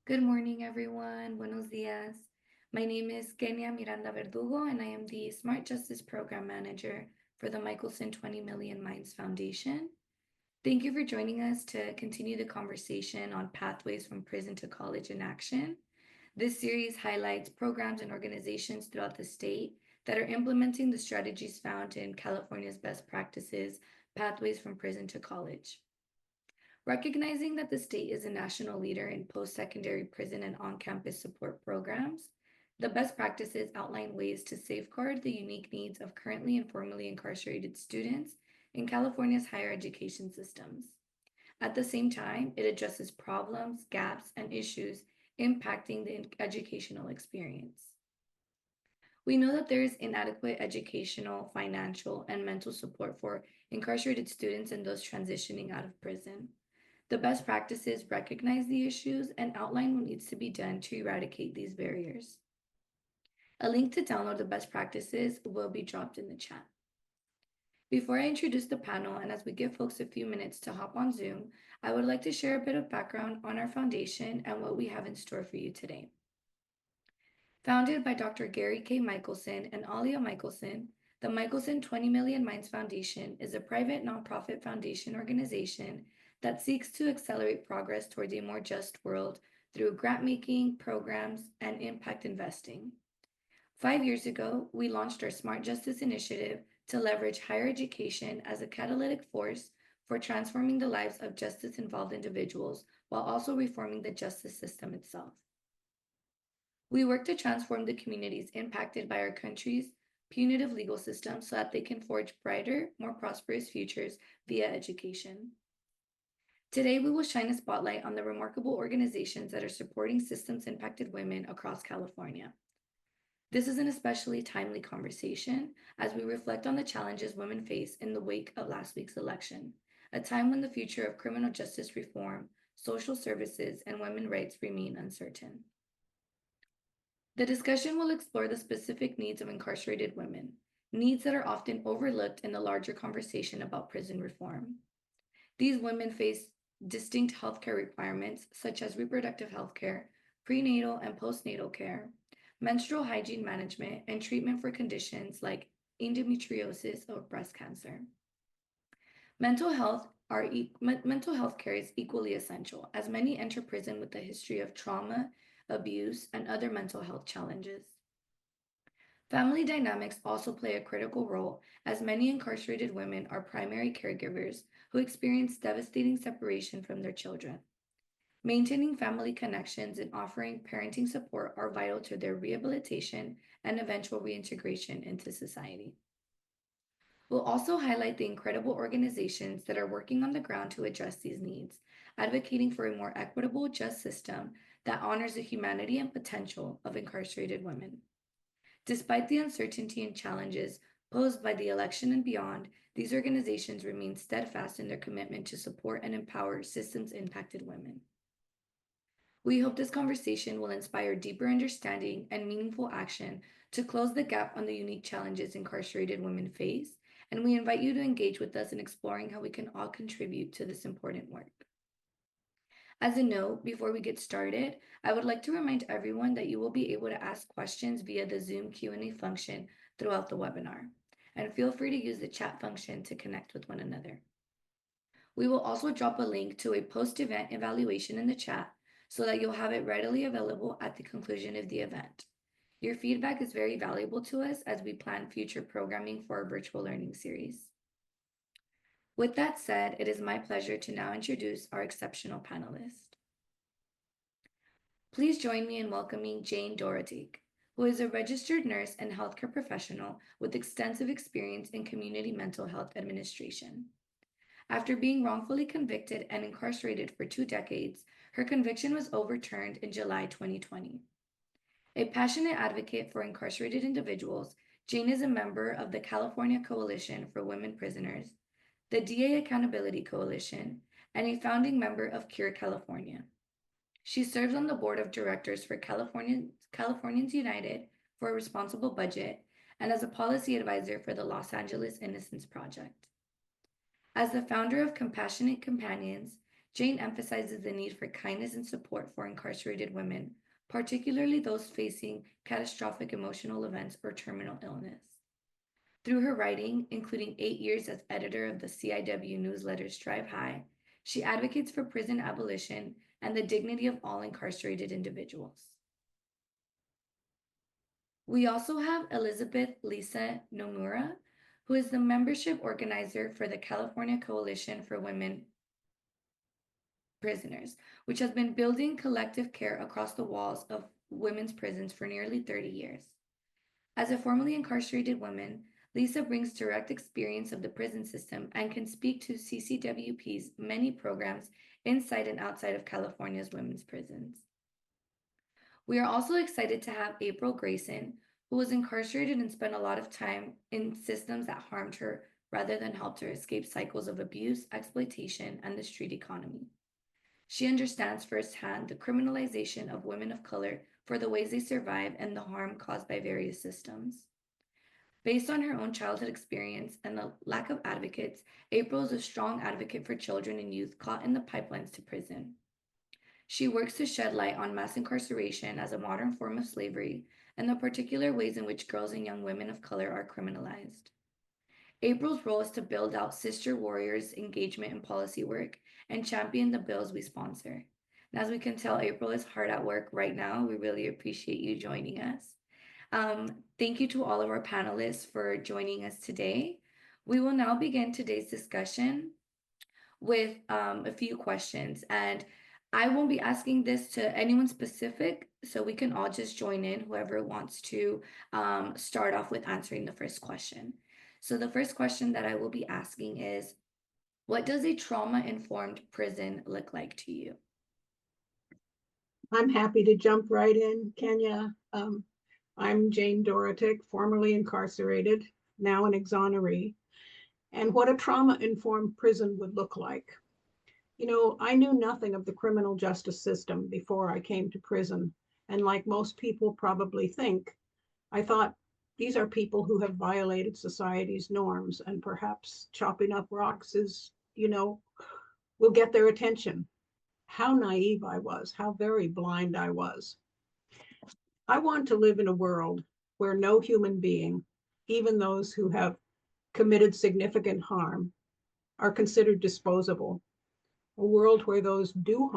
Good morning, everyone. Buenos dias. My name is Kenia Miranda Verdugo, and I am the Smart Justice Program Manager for the Michelson 20 Million Minds Foundation. Thank you for joining us to continue the conversation on pathways from prison to college in action. This series highlights programs and organizations throughout the state that are implementing the strategies found in California's best practices, pathways from prison to college. Recognizing that the state is a national leader in post-secondary prison and on-campus support programs, the best practices outline ways to safeguard the unique needs of currently and formerly incarcerated students in California's higher education systems. At the same time, it addresses problems, gaps, and issues impacting the educational experience. We know that there is inadequate educational, financial, and mental support for incarcerated students and those transitioning out of prison. The best practices recognize the issues and outline what needs to be done to eradicate these barriers. A link to download the best practices will be dropped in the chat. Before I introduce the panel, and as we give folks a few minutes to hop on Zoom, I would like to share a bit of background on our foundation and what we have in store for you today. Founded by Dr. Gary K. Michelson and Alia Michelson, the Michelson 20 Million Minds Foundation is a private nonprofit foundation organization that seeks to accelerate progress towards a more just world through grant-making, programs, and impact investing. 5 years ago, we launched our Smart Justice Initiative to leverage higher education as a catalytic force for transforming the lives of justice-involved individuals while also reforming the justice system itself. We work to transform the communities impacted by our country's punitive legal system so that they can forge brighter, more prosperous futures via education. Today, we will shine a spotlight on the remarkable organizations that are supporting systems-impacted women across California. This is an especially timely conversation as we reflect on the challenges women face in the wake of last week's election, a time when the future of criminal justice reform, social services, and women's rights remain uncertain. The discussion will explore the specific needs of incarcerated women, needs that are often overlooked in the larger conversation about prison reform. These women face distinct healthcare requirements such as reproductive healthcare, prenatal and postnatal care, menstrual hygiene management, and treatment for conditions like endometriosis or breast cancer. Mental health care is equally essential, as many enter prison with a history of trauma, abuse, and other mental health challenges. Family dynamics also play a critical role, as many incarcerated women are primary caregivers who experience devastating separation from their children. Maintaining family connections and offering parenting support are vital to their rehabilitation and eventual reintegration into society. We'll also highlight the incredible organizations that are working on the ground to address these needs, advocating for a more equitable, just system that honors the humanity and potential of incarcerated women. Despite the uncertainty and challenges posed by the election and beyond, these organizations remain steadfast in their commitment to support and empower systems-impacted women. We hope this conversation will inspire deeper understanding and meaningful action to close the gap on the unique challenges incarcerated women face, and we invite you to engage with us in exploring how we can all contribute to this important work. As a note, before we get started, I would like to remind everyone that you will be able to ask questions via the Zoom Q&A function throughout the webinar, and feel free to use the chat function to connect with one another. We will also drop a link to a post-event evaluation in the chat so that you'll have it readily available at the conclusion of the event. Your feedback is very valuable to us as we plan future programming for our virtual learning series. With that said, it is my pleasure to now introduce our exceptional panelists. Please join me in welcoming Jane Dorotik, who is a registered nurse and healthcare professional with extensive experience in community mental health administration. After being wrongfully convicted and incarcerated for 2 decades, her conviction was overturned in July 2020. A passionate advocate for incarcerated individuals, Jane is a member of the California Coalition for Women Prisoners, the DA Accountability Coalition, and a founding member of Cure California. She serves on the board of directors for Californians United for a Responsible Budget and as a policy advisor for the Los Angeles Innocence Project. As the founder of Compassionate Companions, Jane emphasizes the need for kindness and support for incarcerated women, particularly those facing catastrophic emotional events or terminal illness. Through her writing, including 8 years as editor of the CIW newsletter Strive High, she advocates for prison abolition and the dignity of all incarcerated individuals. We also have Elizabeth Lisa Nomura, who is the membership organizer for the California Coalition for Women Prisoners, which has been building collective care across the walls of women's prisons for nearly 30 years. As a formerly incarcerated woman, Lisa brings direct experience of the prison system and can speak to CCWP's many programs inside and outside of California's women's prisons. We are also excited to have April Grayson, who was incarcerated and spent a lot of time in systems that harmed her rather than helped her escape cycles of abuse, exploitation, and the street economy. She understands firsthand the criminalization of women of color for the ways they survive and the harm caused by various systems. Based on her own childhood experience and the lack of advocates, April is a strong advocate for children and youth caught in the pipelines to prison. She works to shed light on mass incarceration as a modern form of slavery and the particular ways in which girls and young women of color are criminalized. April's role is to build out Sister Warriors engagement and policy work and champion the bills we sponsor. And as we can tell, April is hard at work right now. We really appreciate you joining us. Thank you to all of our panelists for joining us today. We will now begin today's discussion with a few questions. And I won't be asking this to anyone specific, so we can all just join in, whoever wants to start off with answering the first question. So the first question that I will be asking is, what does a trauma-informed prison look like to you? I'm happy to jump right in, Kenya. I'm Jane Dorotic, formerly incarcerated, now an exoneree. And what a trauma-informed prison would look like. You know, I knew nothing of the criminal justice system before I came to prison. And like most people probably think, I thought these are people who have violated society's norms, and perhaps chopping up rocks is, will get their attention. How naive I was, how very blind I was. I want to live in a world where no human being, even those who have committed significant harm, are considered disposable. A world where those who do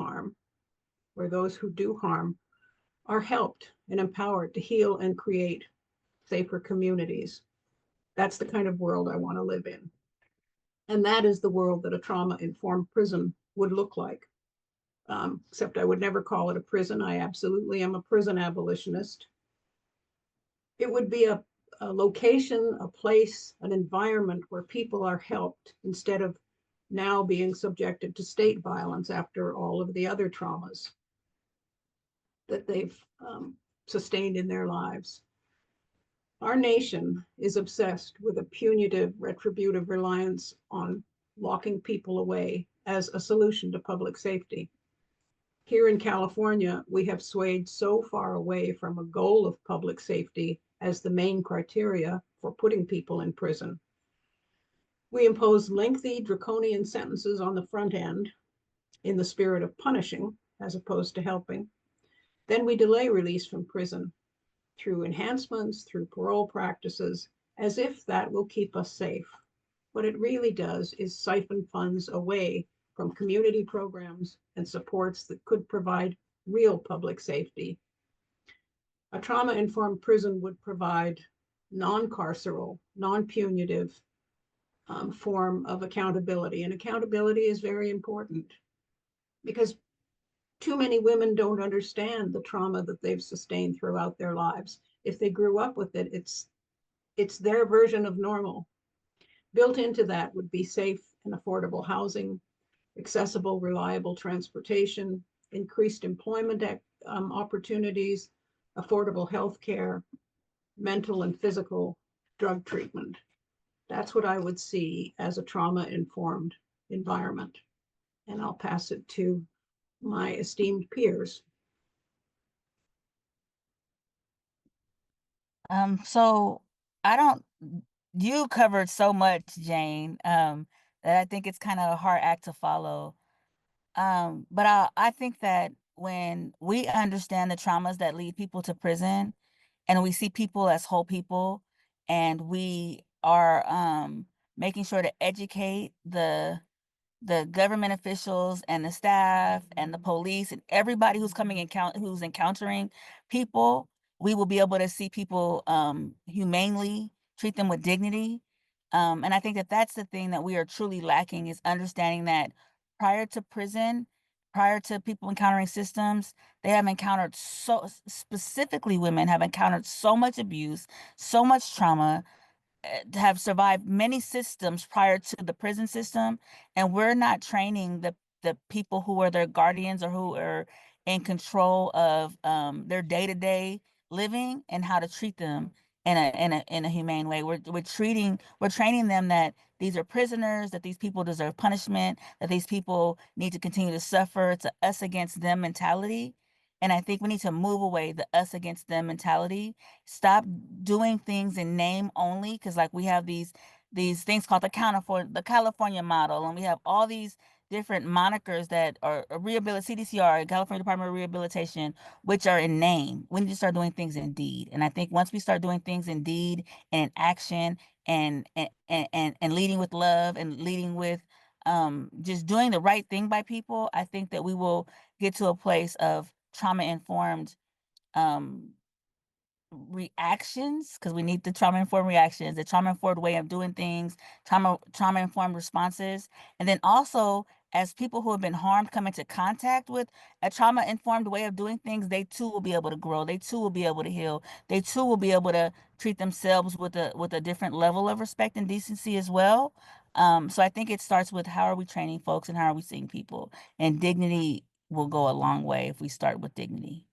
harm are helped and empowered to heal and create safer communities. That's the kind of world I want to live in. And that is the world that a trauma-informed prison would look like. Except I would never call it a prison. I absolutely am a prison abolitionist. It would be a location, a place, an environment where people are helped instead of now being subjected to state violence after all of the other traumas that they've sustained in their lives. Our nation is obsessed with a punitive, retributive reliance on locking people away as a solution to public safety. Here in California, we have swayed so far away from a goal of public safety as the main criteria for putting people in prison. We impose lengthy, draconian sentences on the front end in the spirit of punishing as opposed to helping. Then we delay release from prison through enhancements, through parole practices, as if that will keep us safe. What it really does is siphon funds away from community programs and supports that could provide real public safety. A trauma-informed prison would provide non-carceral, non-punitive form of accountability. And accountability is very important because too many women don't understand the trauma that they've sustained throughout their lives. If they grew up with it, it's their version of normal. Built into that would be safe and affordable housing, accessible, reliable transportation, increased employment opportunities, affordable health care, mental and physical drug treatment. That's what I would see as a trauma-informed environment. And I'll pass it to my esteemed peers. So I don't, you covered so much, Jane, that I think it's kind of a hard act to follow. But I think that when we understand the traumas that lead people to prison, and we see people as whole people, and we are making sure to educate the government officials and the staff and the police and everybody who's who's encountering people, we will be able to see people humanely, treat them with dignity. And I think that that's the thing that we are truly lacking, is understanding that prior to prison, prior to people encountering systems, they have encountered, specifically women have encountered so much abuse, so much trauma, have survived many systems prior to the prison system, and we're not training the people who are their guardians or who are in control of their day-to-day living, and how to treat them in a humane way. We're training them that these are prisoners, that these people deserve punishment, that these people need to continue to suffer. It's a us against them mentality. And I think we need to move away the us against them mentality. Stop doing things in name only, because like we have these things called the California model, and we have all these different monikers that are CDCR, California Department of Rehabilitation, which are in name. We need to start doing things in deed. And I think once we start doing things in deed and in action, and leading with love, and leading with just doing the right thing by people, I think that we will get to a place of trauma informed um reactions, because we need the trauma informed reactions, the trauma informed way of doing things, trauma informed responses. And then also, as people who have been harmed come into contact with a trauma informed way of doing things, they too will be able to grow, they too will be able to heal, they too will be able to treat themselves with a different level of respect and decency as well. So I think it starts with, how are we training folks and how are we seeing people? And dignity will go a long way if we start with dignity.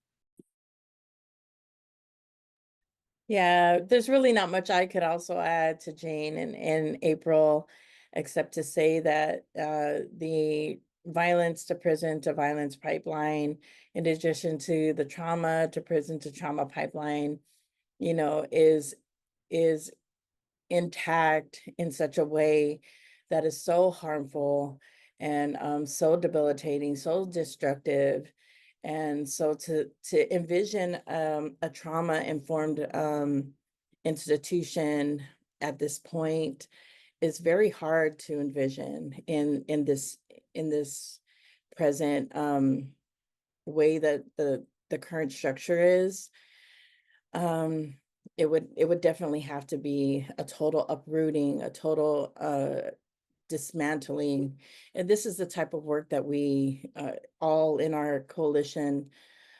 Yeah, there's really not much I could also add to Jane and April, except to say that the violence to prison to violence pipeline, in addition to the trauma to prison to trauma pipeline, is intact in such a way that is so harmful and so debilitating, so destructive. And so to envision a trauma-informed institution at this point is very hard to envision in this present way that the current structure is. It would definitely have to be a total uprooting, a total dismantling. And this is the type of work that we all in our coalition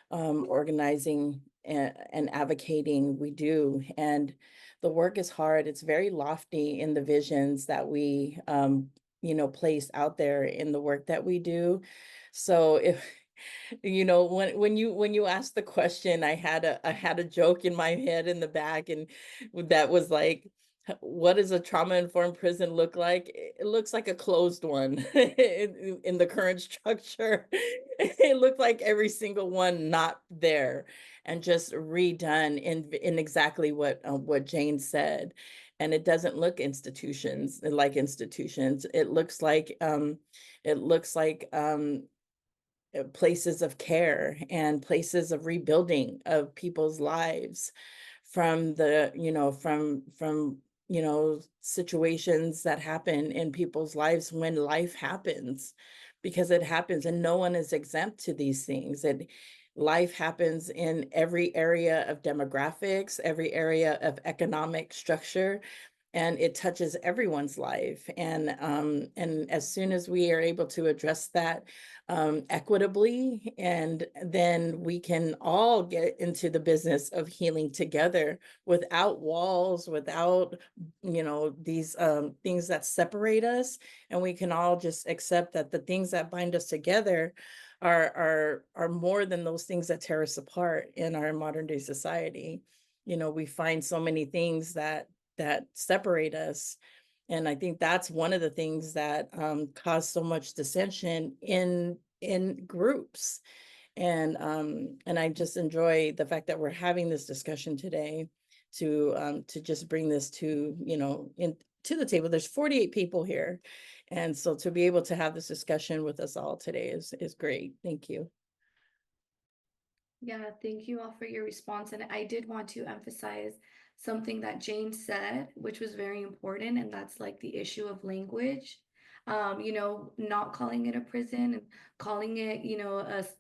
organizing and advocating, we do. And the work is hard. It's very lofty in the visions that we place out there in the work that we do. So if when you asked the question, I had a joke in my head in the back, and that was like, what does a trauma-informed prison look like? It looks like a closed one in the current structure. It looked like every single one not there, and just redone in exactly what Jane said. And it doesn't look like institutions. It looks like places of care and places of rebuilding of people's lives from situations that happen in people's lives when life happens, because it happens and no one is exempt to these things. Life happens in every area of demographics, every area of economic structure, and it touches everyone's life. And as soon as we are able to address that equitably, and then we can all get into the business of healing together without walls, without these things that separate us, and we can all just accept that the things that bind us together are more than those things that tear us apart in our modern day society. We find so many things that separate us. And I think that's one of the things that cause so much dissension in groups. And I just enjoy the fact that we're having this discussion today to just bring this to the table. There's 48 people here, And so to be able to have this discussion with us all today is great. Thank you. Yeah, thank you all for your response. And I did want to emphasize something that Jane said, which was very important, and that's like the issue of language. Not calling it a prison and calling it,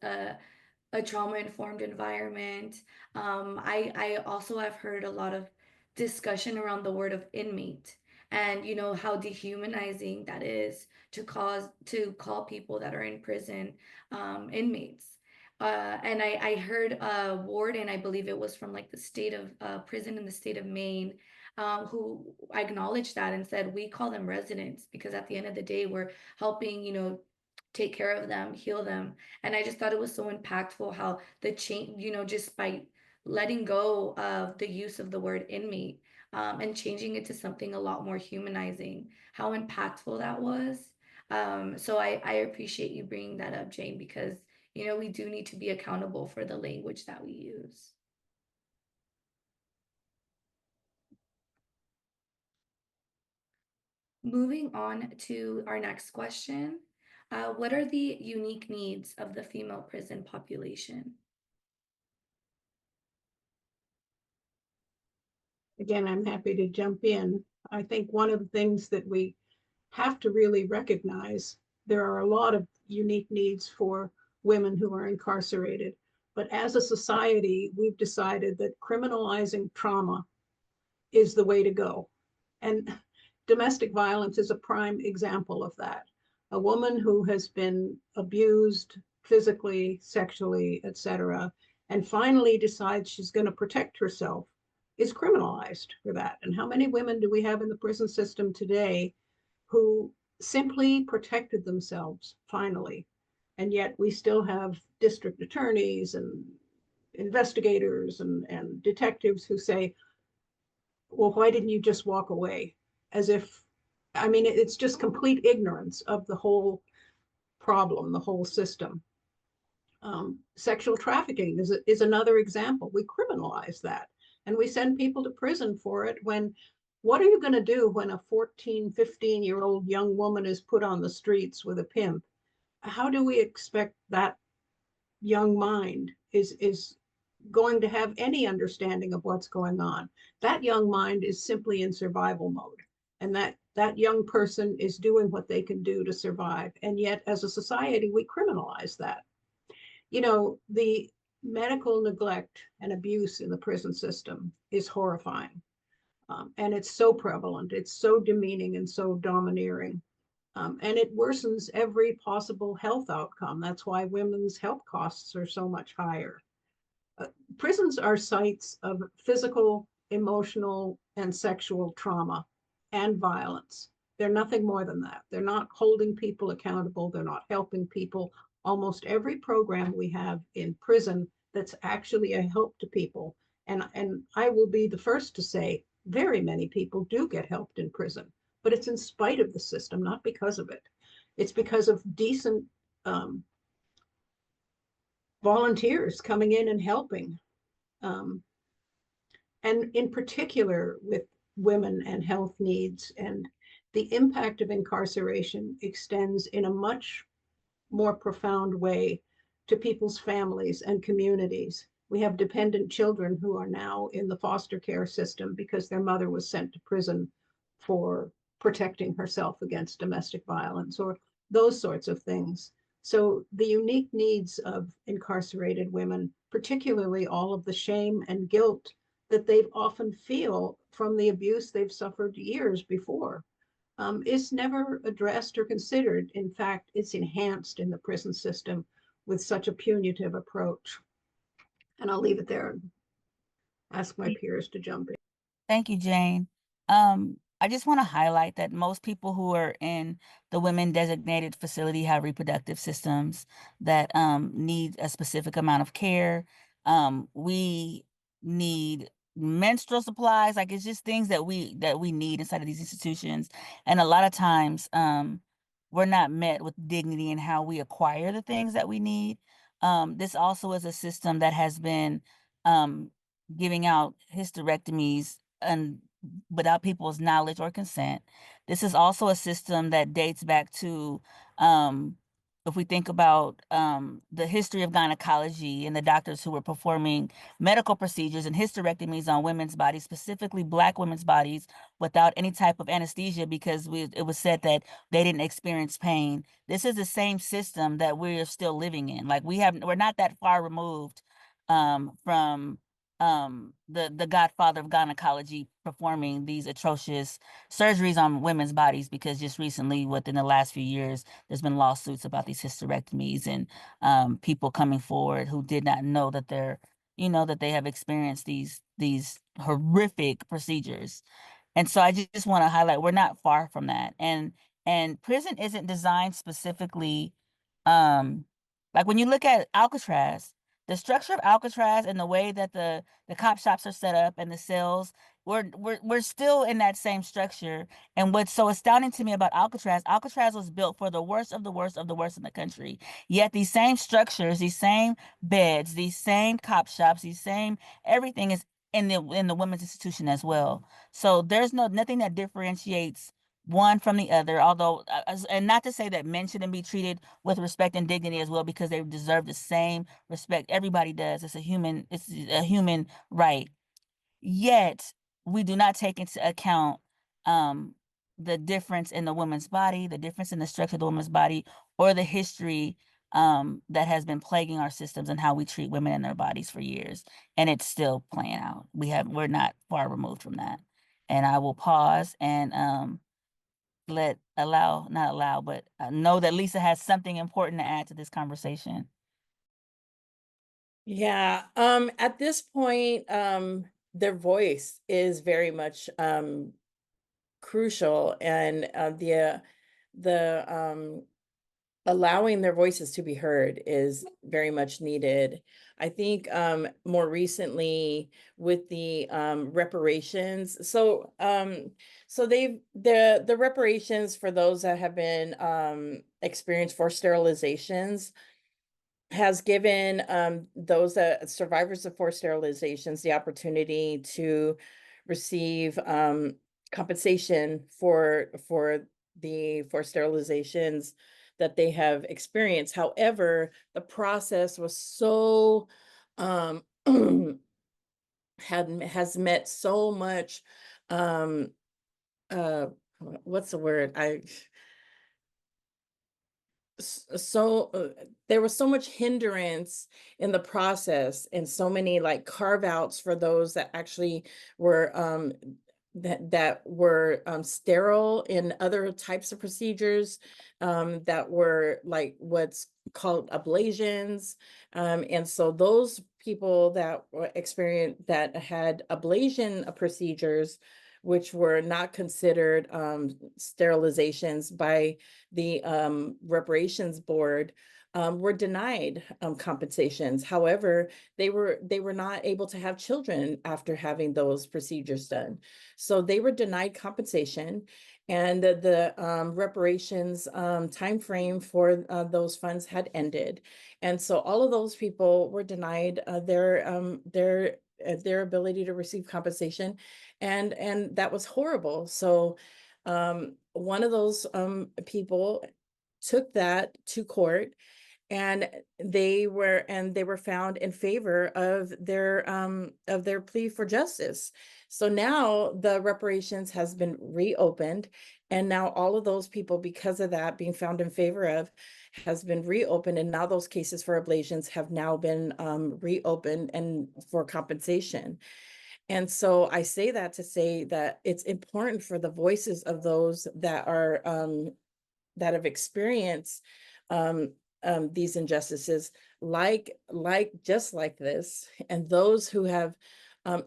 a trauma-informed environment. I also have heard a lot of discussion around the word of inmate and how dehumanizing that is to call people that are in prison inmates. And I heard a warden, I believe it was from like the state of prison in the state of Maine, who acknowledged that and said, we call them residents because at the end of the day, we're helping, take care of them, heal them. And I just thought it was so impactful how the change, just by letting go of the use of the word inmate, and changing it to something a lot more humanizing, how impactful that was. So I appreciate you bringing that up, Jane, because we do need to be accountable for the language that we use. Moving on to our next question. What are the unique needs of the female prison population? Again, I'm happy to jump in. I think one of the things that we have to really recognize, there are a lot of unique needs for women who are incarcerated. But as a society, we've decided that criminalizing trauma is the way to go. And domestic violence is a prime example of that. A woman who has been abused physically, sexually, etc., and finally decides she's going to protect herself is criminalized for that. And how many women do we have in the prison system today who simply protected themselves finally? And yet we still have district attorneys and investigators and detectives who say, well, why didn't you just walk away? As if, I mean, it's just complete ignorance of the whole problem, the whole system. Sexual trafficking is another example. We criminalize that and we send people to prison for it when, what are you going to do when a 14, 15-year-old young woman is put on the streets with a pimp? How do we expect that young mind is going to have any understanding of what's going on? That young mind is simply in survival mode, and that young person is doing what they can do to survive. And yet, as a society, we criminalize that. The medical neglect and abuse in the prison system is horrifying. And it's so prevalent, it's so demeaning and so domineering. And it worsens every possible health outcome. That's why women's health costs are so much higher. Prisons are sites of physical, emotional, and sexual trauma and violence. They're nothing more than that. They're not holding people accountable. They're not helping people. Almost every program we have in prison that's actually a help to people. And I will be the first to say, very many people do get helped in prison, but it's in spite of the system, not because of it. It's because of decent volunteers coming in and helping. And in particular with women and health needs, and the impact of incarceration extends in a much more profound way to people's families and communities. We have dependent children who are now in the foster care system because their mother was sent to prison for protecting herself against domestic violence or those sorts of things. So the unique needs of incarcerated women, particularly all of the shame and guilt that they often feel from the abuse they've suffered years before, is never addressed or considered. In fact, it's enhanced in the prison system with such a punitive approach. And I'll leave it there and ask my peers to jump in. Thank you, Jane. I just want to highlight that most people who are in the women designated facility have reproductive systems that need a specific amount of care. We need menstrual supplies, like it's just things that we need inside of these institutions. And a lot of times we're not met with dignity in how we acquire the things that we need. This also is a system that has been giving out hysterectomies and without people's knowledge or consent. This is also a system that dates back to, if we think about the history of gynecology and the doctors who were performing medical procedures and hysterectomies on women's bodies, specifically Black women's bodies, without any type of anesthesia, because it was said that they didn't experience pain. This is the same system that we're still living in. Like we're not that far removed from the godfather of gynecology performing these atrocious surgeries on women's bodies, because just recently, within the last few years, there's been lawsuits about these hysterectomies and people coming forward who did not know that that they have experienced these horrific procedures. And so I just want to highlight we're not far from that. And prison isn't designed specifically, like when you look at Alcatraz, the structure of Alcatraz and the way that the cop shops are set up and the cells, we're still in that same structure. And what's so astounding to me about Alcatraz was built for the worst of the worst of the worst in the country. Yet these same structures, these same beds, these same cop shops, these same everything is in the women's institution as well. So there's nothing that differentiates one from the other, although and not to say that men shouldn't be treated with respect and dignity as well, because they deserve the same respect. Everybody does. It's a human right. Yet we do not take into account the difference in the woman's body, the difference in the structure of the woman's body, or the history that has been plaguing our systems and how we treat women and their bodies for years. And it's still playing out. We're not far removed from that. And I will pause and not allow, but know that Lisa has something important to add to this conversation. Yeah, at this point, their voice is very much crucial, and the allowing their voices to be heard is very much needed. I think more recently with the reparations, so the reparations for those that have been experienced forced sterilizations has given those survivors of forced sterilizations the opportunity to receive compensation for the forced sterilizations that they have experienced. However, the process was so has met so much what's the word? There was so much hindrance in the process, and so many like carve outs for those that actually were that were sterile in other types of procedures, that were like what's called ablations, and so those people that were experienced that had ablation procedures, which were not considered sterilizations by the reparations board, were denied compensations. However, they were not able to have children after having those procedures done, so they were denied compensation. And the reparations time frame for those funds had ended, and so all of those people were denied their ability to receive compensation, and that was horrible. So one of those people took that to court, and they were found in favor of their plea for justice. So now the reparations has been reopened, and now all of those people, because of that being found in favor of, has been reopened, and now those cases for ablations have now been reopened and for compensation. And so I say that to say that it's important for the voices of those that are that have experienced these injustices, just like this, and those who have,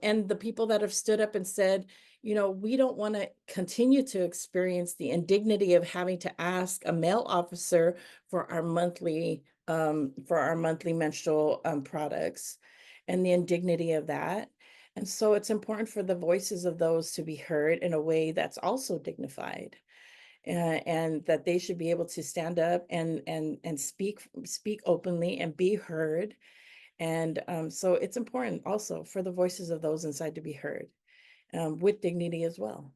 and the people that have stood up and said, we don't want to continue to experience the indignity of having to ask a male officer for our monthly menstrual products, and the indignity of that. And so it's important for the voices of those to be heard in a way that's also dignified, and that they should be able to stand up and speak openly and be heard. And so it's important also for the voices of those inside to be heard with dignity as well.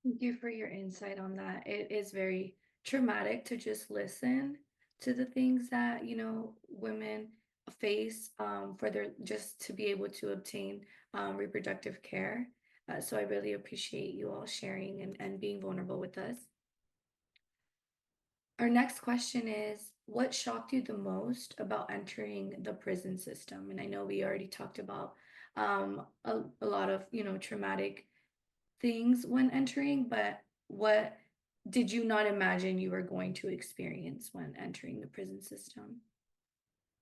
Thank you for your insight on that. It is very traumatic to just listen to the things that, women face for their just to be able to obtain reproductive care. So I really appreciate you all sharing and being vulnerable with us. Our next question is, what shocked you the most about entering the prison system? And I know we already talked about a lot of, traumatic things when entering, but what did you not imagine you were going to experience when entering the prison system?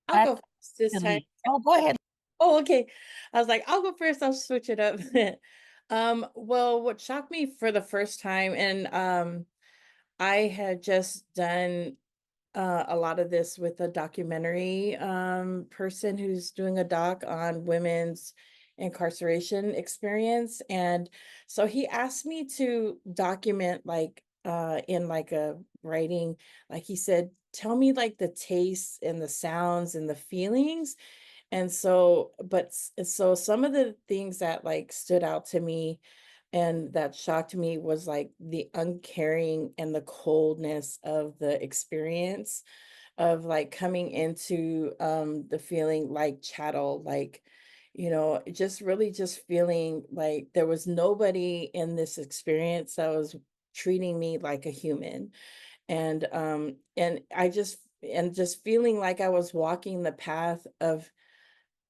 I'll go first this time. Actually, oh, go ahead. Oh, okay. I was like, I'll go first. I'll switch it up. Well, what shocked me for the first time, and I had just done a lot of this with a documentary person who's doing a doc on women's incarceration experience. And so he asked me to document like in like a writing, like he said, tell me like the tastes and the sounds and the feelings. And so, so some of the things that like stood out to me and that shocked me was like the uncaring and the coldness of the experience of like coming into the feeling like chattel, like, just really just feeling like there was nobody in this experience that was treating me like a human. And just feeling like I was walking the path of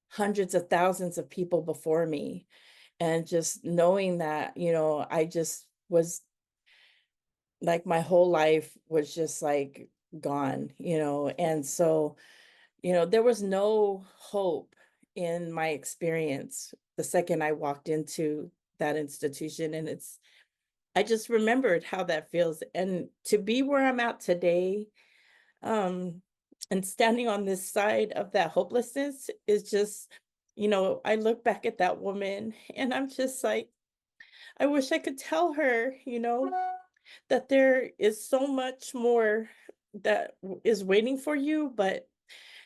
hundreds of thousands of people before me, and just knowing that, I just was like my whole life was just like gone, and so, there was no hope in my experience the second I walked into that institution. And I just remembered how that feels. And to be where I'm at today, um, and standing on this side of that hopelessness is just, I look back at that woman and I'm just like, I wish I could tell her, that there is so much more that is waiting for you, but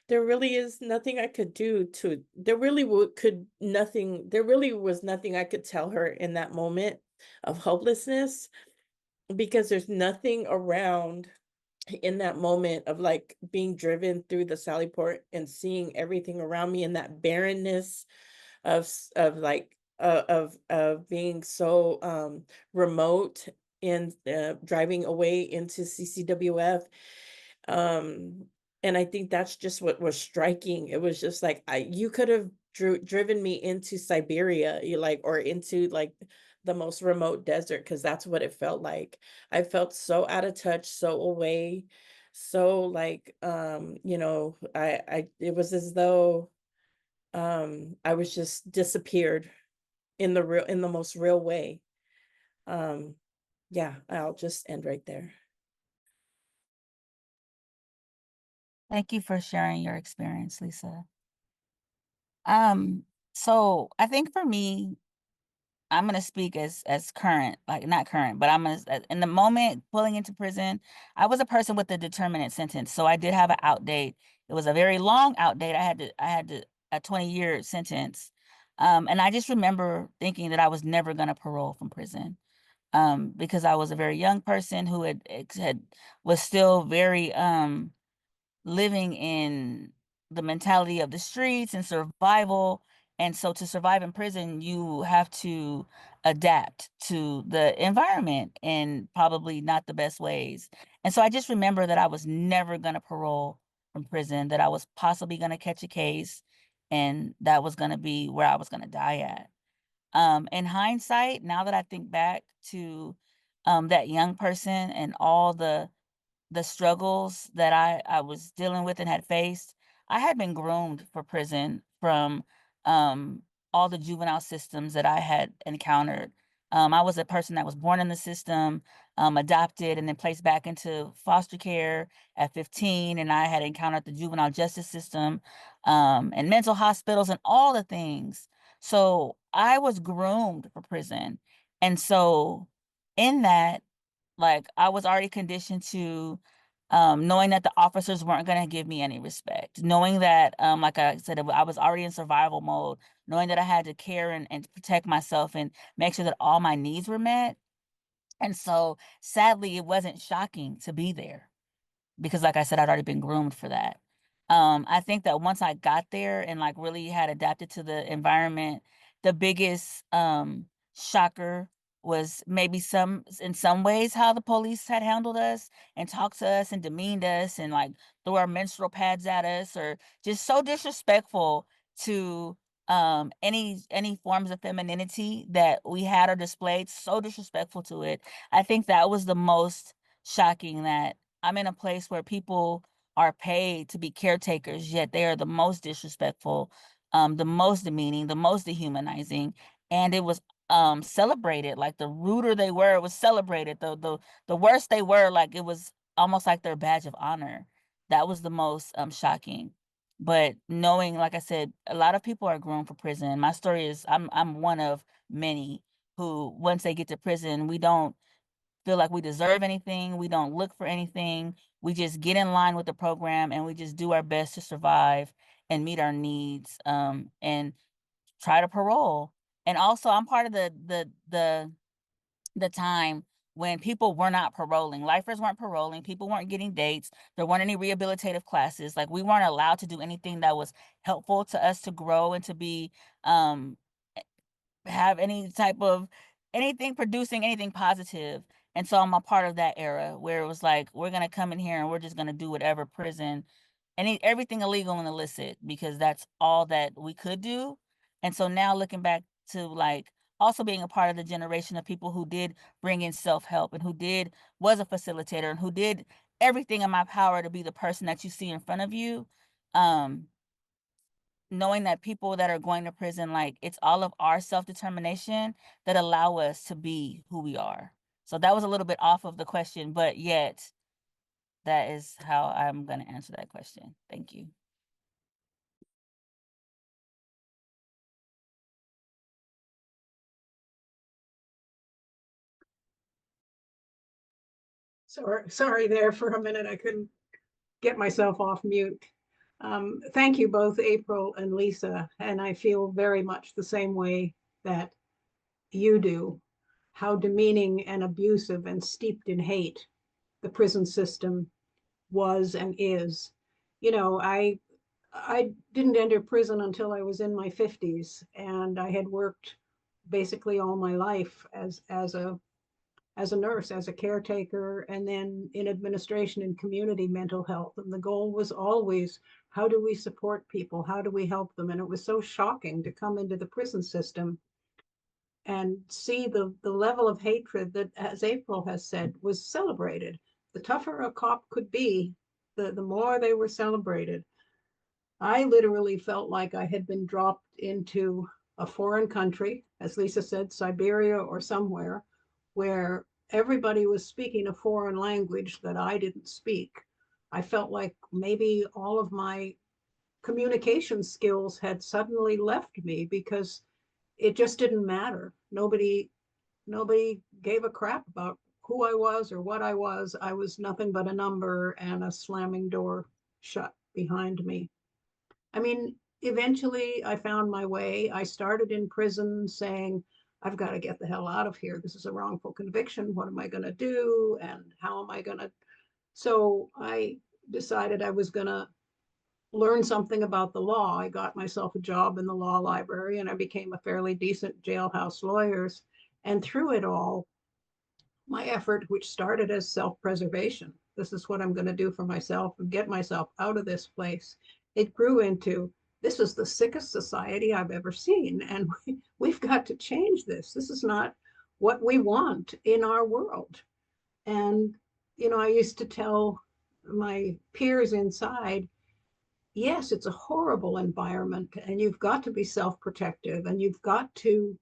there really is nothing I could do to, there really there really was nothing I could tell her in that moment of hopelessness, because there's nothing around in that moment of like being driven through the Sally Port and seeing everything around me and that barrenness of like of being so remote in driving away into CCWF. um and I think that's just what was striking. It was just like you could have driven me into Siberia, or into like the most remote desert, because that's what it felt like. I felt so out of touch, so away, so like I it was as though I was just disappeared in the most real way. um yeah, I'll just end right there. Thank you for sharing your experience, Lisa. Um, so I think for me, I'm gonna speak as current, like not current, but in the moment pulling into prison, I was a person with a determinate sentence. So I did have an out date. It was a very long out date. I had a 20-year sentence. And I just remember thinking that I was never gonna parole from prison. Because I was a very young person who was still very living in the mentality of the streets and survival. And so to survive in prison, you have to adapt to the environment in probably not the best ways. And so I just remember that I was never going to parole from prison, that I was possibly going to catch a case, and that was going to be where I was going to die at. In hindsight, now that I think back to that young person and all the struggles that I was dealing with and had faced, I had been groomed for prison from um, all the juvenile systems that I had encountered. I was a person that was born in the system, adopted, and then placed back into foster care at 15. And I had encountered the juvenile justice system, and mental hospitals and all the things. So I was groomed for prison. And so in that, like I was already conditioned to knowing that the officers weren't going to give me any respect, knowing that, like I said, I was already in survival mode, knowing that I had to care and protect myself and make sure that all my needs were met. And so sadly, it wasn't shocking to be there because like I said, I'd already been groomed for that. I think that once I got there and like really had adapted to the environment, the biggest shocker was maybe in some ways how the police had handled us and talked to us and demeaned us and like threw our menstrual pads at us or just so disrespectful to any forms of femininity that we had or displayed, so disrespectful to it. I think that was the most shocking, that I'm in a place where people are paid to be caretakers, yet they are the most disrespectful, the most demeaning, the most dehumanizing, and it was celebrated. Like the ruder they were, it was celebrated. The worse they were, like it was almost like their badge of honor. That was the most shocking. But knowing, like I said, a lot of people are groomed for prison. My story is I'm one of many who once they get to prison, we don't feel like we deserve anything. We don't look for anything. We just get in line with the program and we just do our best to survive and meet our needs, and try to parole. And also I'm part of the time when people were not paroling. Lifers weren't paroling. People weren't getting dates. There weren't any rehabilitative classes. Like we weren't allowed to do anything that was helpful to us to grow and to be um have any type of anything producing anything positive. And so I'm a part of that era where it was like, we're going to come in here and we're just going to do whatever prison, everything illegal and illicit, because that's all that we could do. And so now looking back to like also being a part of the generation of people who did bring in self-help and who was a facilitator and who did everything in my power to be the person that you see in front of you. Um, Knowing that people that are going to prison, like it's all of our self-determination that allow us to be who we are. So that was a little bit off of the question, but yet that is how I'm going to answer that question. Thank you. Sorry there for a minute. I couldn't get myself off mute. Thank you both, April and Lisa. And I feel very much the same way that you do, how demeaning and abusive and steeped in hate the prison system was and is. You know, I didn't enter prison until I was in my 50s, and I had worked basically all my life as a nurse, as a caretaker, and then in administration and community mental health. And the goal was always, how do we support people? How do we help them? And it was so shocking to come into the prison system and see the level of hatred that, as April has said, was celebrated. The tougher a cop could be, the more they were celebrated. I literally felt like I had been dropped into a foreign country, as Lisa said, Siberia or somewhere, where everybody was speaking a foreign language that I didn't speak. I felt like maybe all of my communication skills had suddenly left me because it just didn't matter. Nobody gave a crap about who I was or what I was. I was nothing but a number and a slamming door shut behind me. I mean, eventually I found my way. I started in prison saying, I've got to get the hell out of here. This is a wrongful conviction. What am I going to do? And how am I going to? So I decided I was going to learn something about the law. I got myself a job in the law library and I became a fairly decent jailhouse lawyer. And through it all, my effort, which started as self-preservation, this is what I'm going to do for myself and get myself out of this place, it grew into, this is the sickest society I've ever seen, and we've got to change this. This is not what we want in our world. And you know, I used to tell my peers inside, yes, it's a horrible environment and you've got to be self-protective and you've got to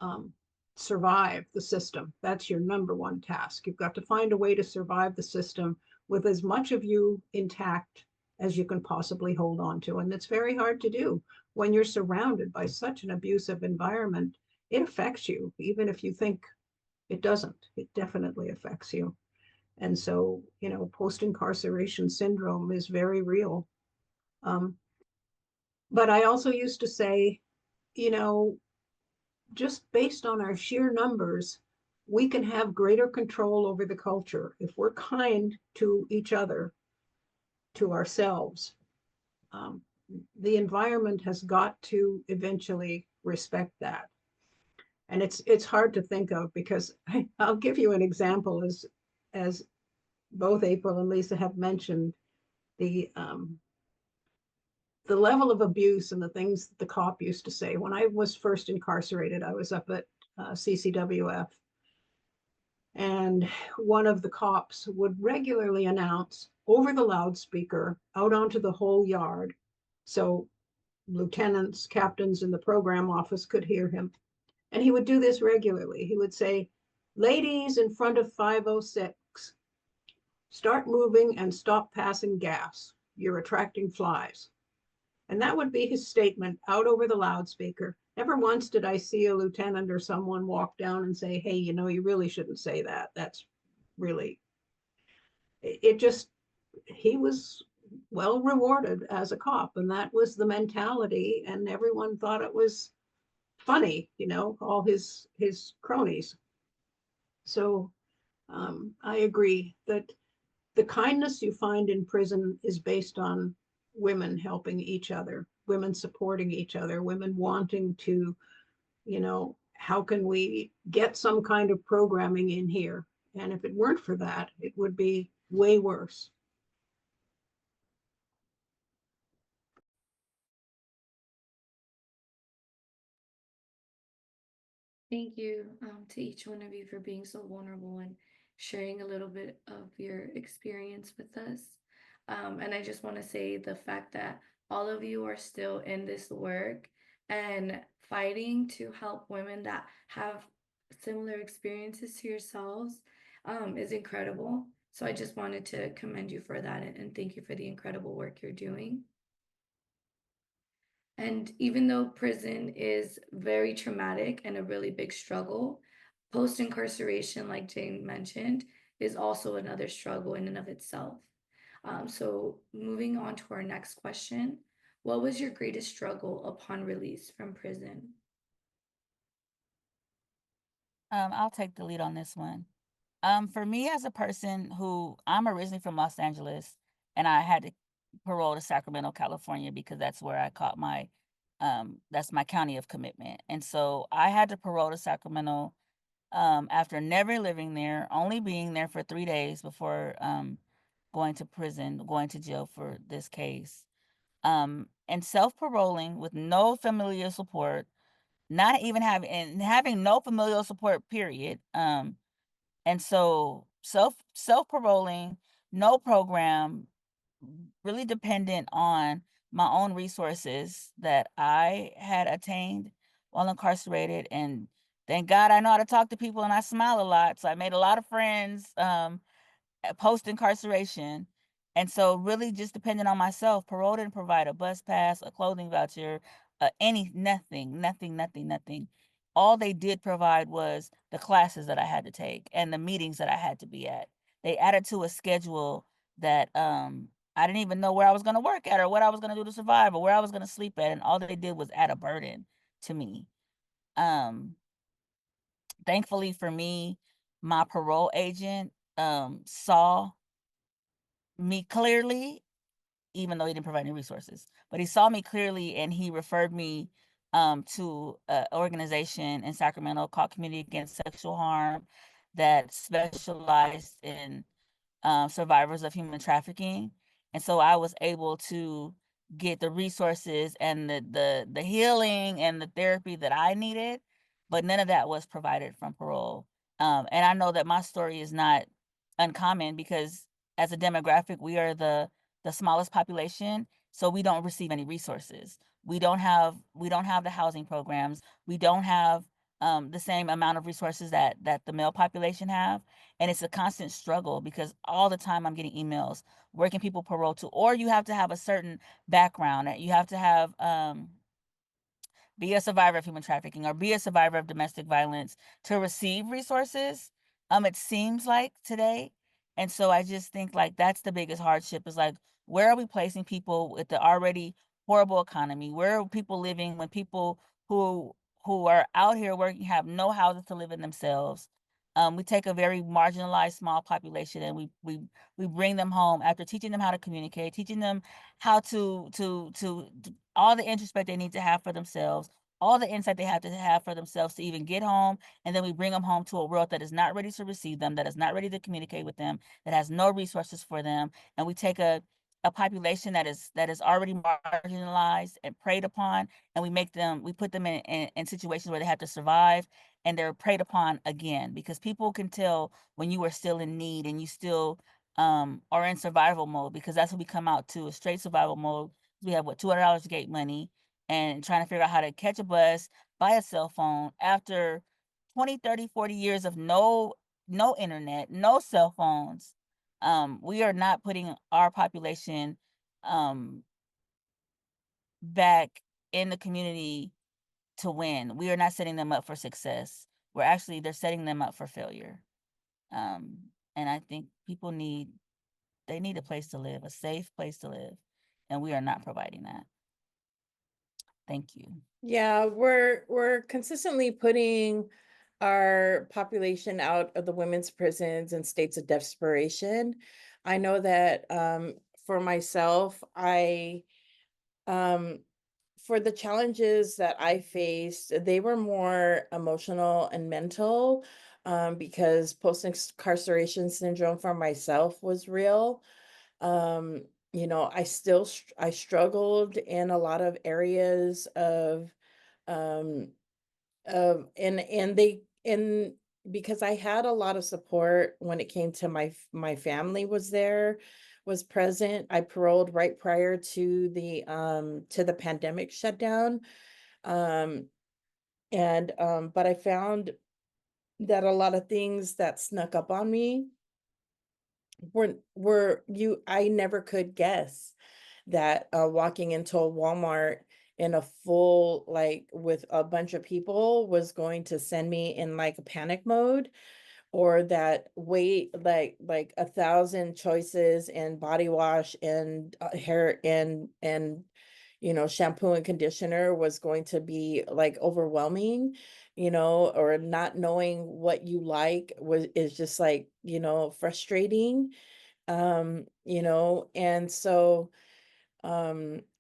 um, survive the system. That's your number one task. You've got to find a way to survive the system with as much of you intact as you can possibly hold on to. And it's very hard to do when you're surrounded by such an abusive environment. It affects you, even if you think it doesn't. It definitely affects you. And so, you know, post-incarceration syndrome is very real. But I also used to say, you know, just based on our sheer numbers, we can have greater control over the culture if we're kind to each other, to ourselves. Um, the environment has got to eventually respect that. And it's hard to think of because I'll give you an example as both April and Lisa have mentioned, the level of abuse and the things the cop used to say. When I was first incarcerated, I was up at CCWF, and one of the cops would regularly announce over the loudspeaker out onto the whole yard, so lieutenants, captains in the program office could hear him. And he would do this regularly. He would say, "Ladies in front of 506, start moving and stop passing gas. You're attracting flies." And that would be his statement out over the loudspeaker. Never once did I see a lieutenant or someone walk down and say, "Hey, you know, you really shouldn't say that. That's really," it just, he was well rewarded as a cop. And that was the mentality. And everyone thought it was funny, you know, all his cronies. So I agree that the kindness you find in prison is based on women helping each other, women supporting each other, women wanting to, you know, how can we get some kind of programming in here? And if it weren't for that, it would be way worse. Thank you to each one of you for being so vulnerable and sharing a little bit of your experience with us. And I just want to say the fact that all of you are still in this work and fighting to help women that have similar experiences to yourselves is incredible. So I just wanted to commend you for that and thank you for the incredible work you're doing. And even though prison is very traumatic and a really big struggle, post incarceration, like Jane mentioned, is also another struggle in and of itself. So, moving on to our next question, what was your greatest struggle upon release from prison? I'll take the lead on this one. For me, as a person who I'm originally from Los Angeles, and I had to parole to Sacramento, California, because that's where I caught my that's my county of commitment. And so I had to parole to Sacramento after never living there, only being there for 3 days before going to prison, going to jail for this case. And self-paroling with no familial support, not even having no familial support, period. And so self-paroling, no program, really dependent on my own resources that I had attained while incarcerated. And thank God I know how to talk to people and I smile a lot. So I made a lot of friends post incarceration. And so really just depending on myself. Parole didn't provide a bus pass, a clothing voucher, nothing. All they did provide was the classes that I had to take and the meetings that I had to be at. They added to a schedule that I didn't even know where I was going to work at or what I was going to do to survive or where I was going to sleep at. And all they did was add a burden to me. Thankfully for me, my parole agent saw me clearly, even though he didn't provide any resources, but he saw me clearly and he referred me to an organization in Sacramento called Community Against Sexual Harm that specialized in survivors of human trafficking. And so I was able to get the resources and the healing and the therapy that I needed, but none of that was provided from parole. And I know that my story is not uncommon because as a demographic, we are the smallest population, so we don't receive any resources. We don't have the housing programs. We don't have the same amount of resources that the male population have. And it's a constant struggle because all the time I'm getting emails, where can people parole to? Or you have to have a certain background. You have to have be a survivor of human trafficking or be a survivor of domestic violence to receive resources. It seems like today. And so I just think like that's the biggest hardship is like, where are we placing people with the already horrible economy? Where are people living when people who are out here working have no houses to live in themselves? We take a very marginalized small population and we bring them home after teaching them how to communicate, teaching them how to all the introspect they need to have for themselves, all the insight they have to have for themselves to even get home. And then we bring them home to a world that is not ready to receive them, that is not ready to communicate with them, that has no resources for them. And we take a population that is already marginalized and preyed upon, and we put them in situations where they have to survive, and they're preyed upon again, because people can tell when you are still in need and you still are in survival mode, because that's what we come out to, a straight survival mode. We have what, $200 gate money, and trying to figure out how to catch a bus, buy a cell phone after 20, 30, 40 years of no internet, no cell phones. We are not putting our population back in the community to win. We are not setting them up for success. They're setting them up for failure. And I think people need a place to live, a safe place to live, and we are not providing that. Thank you. Yeah, we're consistently putting our population out of the women's prisons in states of desperation. I know that for myself, for the challenges that I faced, they were more emotional and mental, because post-incarceration syndrome for myself was real. You know, I struggled in a lot of areas um, and because I had a lot of support when it came to my family was present. I paroled right prior to the pandemic shutdown. Um, but I found that a lot of things that snuck up on me I never could guess that walking into a Walmart in a full, like, with a bunch of people was going to send me in like a panic mode, or that wait, like 1,000 choices in body wash and hair and shampoo and conditioner was going to be like overwhelming, or not knowing what you like is just like, frustrating. And so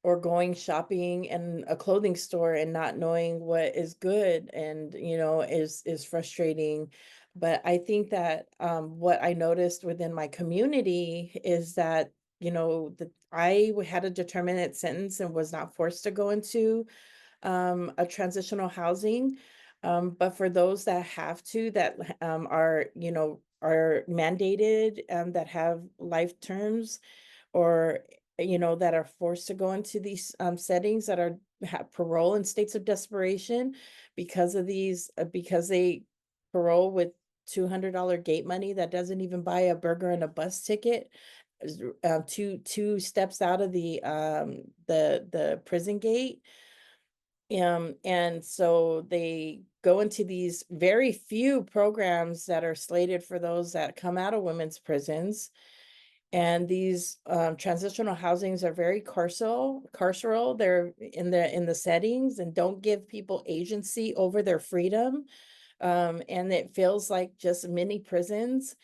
or going shopping in a clothing store and not knowing what is good, and is frustrating. But I think that what I noticed within my community is that that I had a determinate sentence and was not forced to go into a transitional housing. But for those that have to, that are mandated, that have life terms, or that are forced to go into these settings that have parole in states of desperation because of these, because they parole with $200 gate money that doesn't even buy a burger and a bus ticket, two steps out of the prison gate. And so they go into these very few programs that are slated for those that come out of women's prisons. And these transitional housings are very carceral. They're in the settings and don't give people agency over their freedom. And it feels like just mini prisons.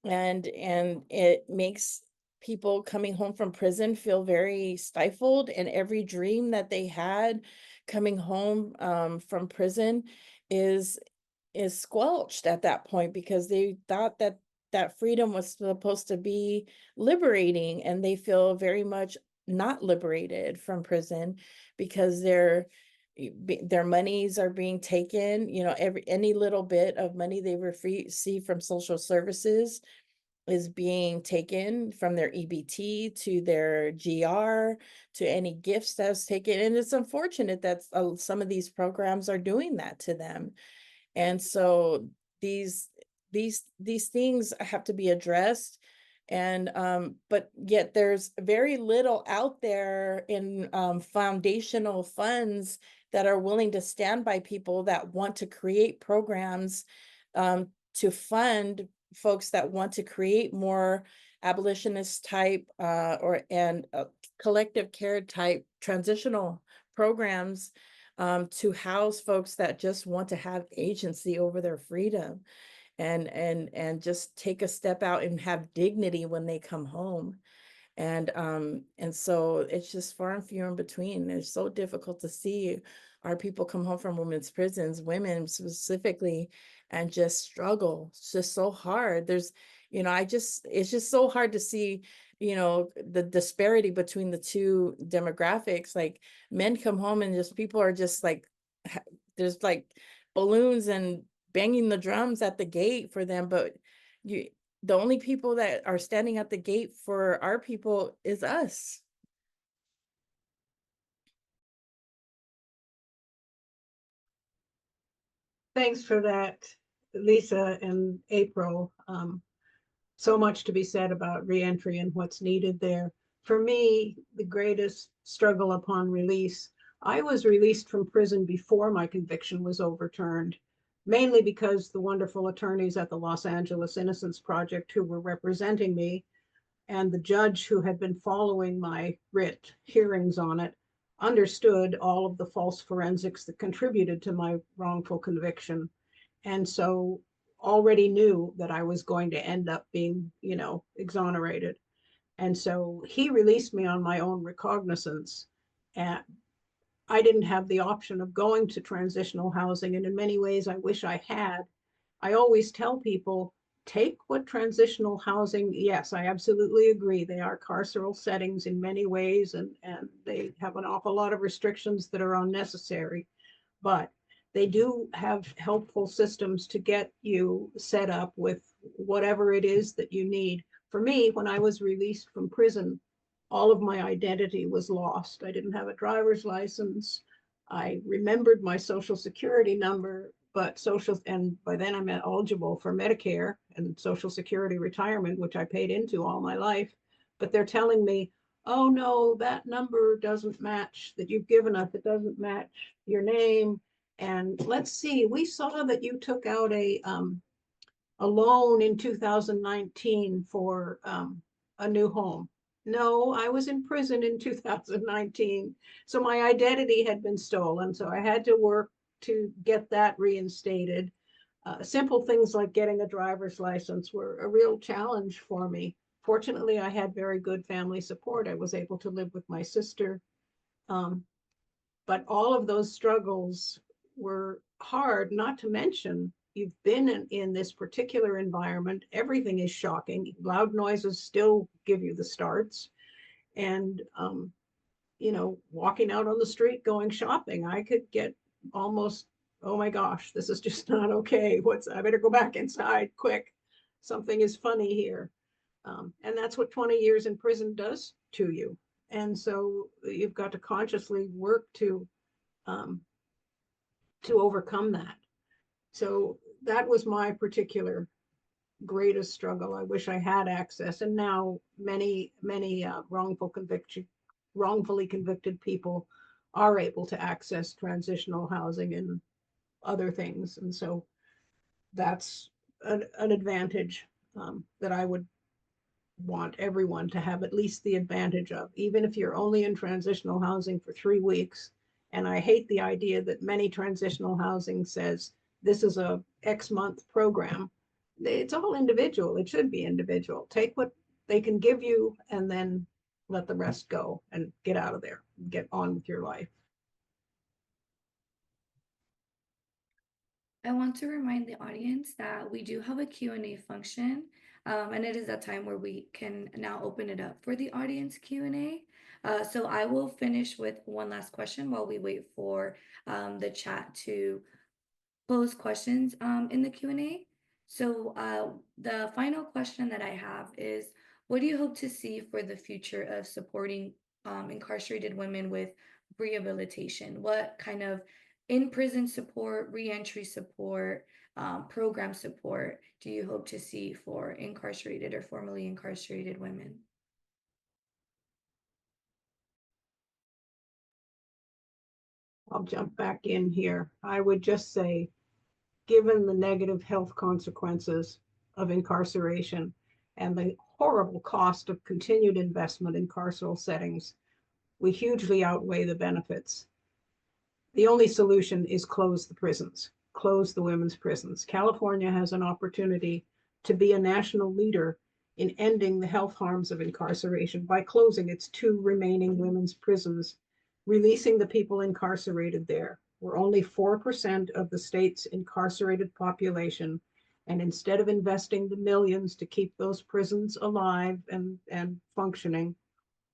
And it makes people coming home from prison feel very stifled, and every dream that they had coming home from prison is squelched at that point, because they thought that freedom was supposed to be liberating, and they feel very much not liberated from prison because their monies are being taken. Any little bit of money they receive from social services is being taken, from their EBT to their GR to any gifts that's taken. And it's unfortunate that some of these programs are doing that to them. And so these things have to be addressed. And but yet there's very little out there in foundational funds that are willing to stand by people that want to create programs to fund folks that want to create more abolitionist type and collective care type transitional programs to house folks that just want to have agency over their freedom. and just take a step out and have dignity when they come home. And so it's just far and few in between. It's so difficult to see our people come home from women's prisons, women specifically, and just struggle. It's just so hard. There's, it's just so hard to see, the disparity between the two demographics. Like, men come home and just people are just like, there's like balloons and banging the drums at the gate for them, but the only people that are standing at the gate for our people is us. Thanks for that, Lisa and April. So much to be said about reentry and what's needed there. For me, the greatest struggle upon release, I was released from prison before my conviction was overturned, mainly because the wonderful attorneys at the Los Angeles Innocence Project who were representing me and the judge who had been following my writ hearings on it understood all of the false forensics that contributed to my wrongful conviction. And so already knew that I was going to end up being, exonerated. And so he released me on my own recognizance. And I didn't have the option of going to transitional housing. And in many ways, I wish I had. I always tell people, take what transitional housing, yes, I absolutely agree. They are carceral settings in many ways, and they have an awful lot of restrictions that are unnecessary. But they do have helpful systems to get you set up with whatever it is that you need. For me, when I was released from prison, all of my identity was lost. I didn't have a driver's license. I remembered my social security number, and by then I'm eligible for Medicare and Social Security retirement, which I paid into all my life. But they're telling me, oh no, that number doesn't match that you've given us. It doesn't match your name. And let's see, we saw that you took out a loan in 2019 for a new home. No, I was in prison in 2019. So my identity had been stolen. So I had to work to get that reinstated. Simple things like getting a driver's license were a real challenge for me. Fortunately, I had very good family support. I was able to live with my sister. But all of those struggles were hard, not to mention you've been in this particular environment. Everything is shocking. Loud noises still give you the starts. And, walking out on the street, going shopping, I could get almost, oh my gosh, this is just not okay. I better go back inside quick. Something is funny here. And that's what 20 years in prison does to you. And so you've got to consciously work to overcome that. So that was my particular greatest struggle. I wish I had access. And now many wrongfully convicted people are able to access transitional housing and other things. And so that's an advantage that I would want everyone to have at least the advantage of, even if you're only in transitional housing for 3 weeks. And I hate the idea that many transitional housing says this is a X month program. It's all individual. It should be individual. Take what they can give you and then let the rest go and get out of there, get on with your life. I want to remind the audience that we do have a Q&A function, and it is a time where we can now open it up for the audience Q&A. So I will finish with one last question while we wait for the chat to pose questions in the Q&A. So the final question that I have is, what do you hope to see for the future of supporting incarcerated women with rehabilitation? What kind of in-prison support, reentry support, program support do you hope to see for incarcerated or formerly incarcerated women? I'll jump back in here. I would just say, given the negative health consequences of incarceration and the horrible cost of continued investment in carceral settings, we hugely outweigh the benefits. The only solution is close the prisons. close the women's prisons. California has an opportunity to be a national leader in ending the health harms of incarceration by closing its 2 remaining women's prisons, releasing the people incarcerated there. We're only 4% of the state's incarcerated population. And instead of investing the millions to keep those prisons alive and functioning,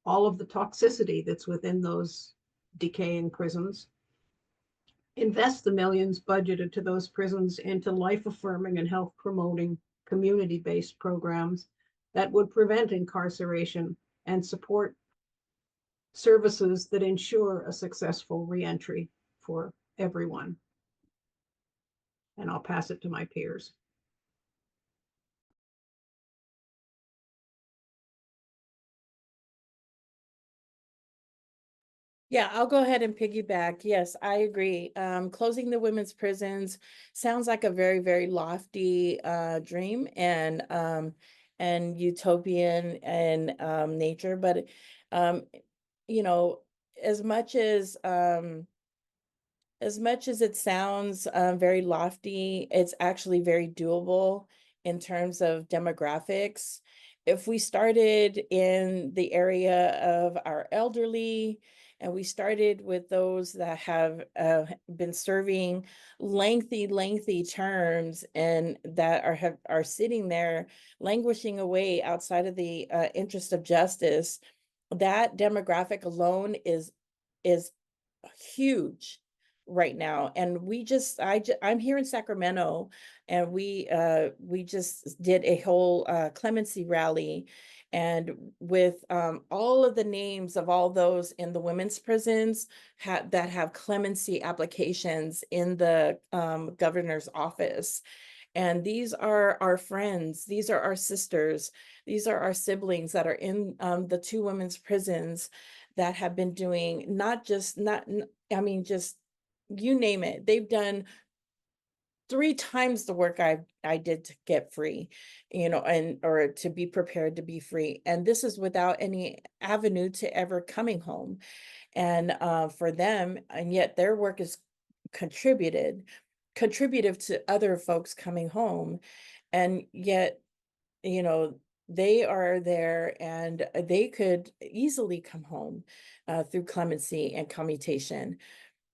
all of the toxicity that's within those decaying prisons, invest the millions budgeted to those prisons into life-affirming and health-promoting community-based programs that would prevent incarceration and support services that ensure a successful reentry for everyone. And I'll pass it to my peers. Yeah, I'll go ahead and piggyback. Yes, I agree. Closing the women's prisons sounds like a very, very lofty dream and utopian and nature, but um, you know, as much as it sounds very lofty, it's actually very doable in terms of demographics. If we started in the area of our elderly, and we started with those that have been serving lengthy terms and that are sitting there languishing away outside of the interest of justice, that demographic alone is huge right now. And I'm here in Sacramento, and we just did a whole clemency rally, and with all of the names of all those in the women's prisons that have clemency applications in the governor's office. And these are our friends, these are our sisters, these are our siblings that are in the 2 women's prisons that have been doing just you name it. They've done 3 times the work I did to get free, or to be prepared to be free. And this is without any avenue to ever coming home. And for them, and yet their work is contributive to other folks coming home. And yet, they are there and they could easily come home through clemency and commutation.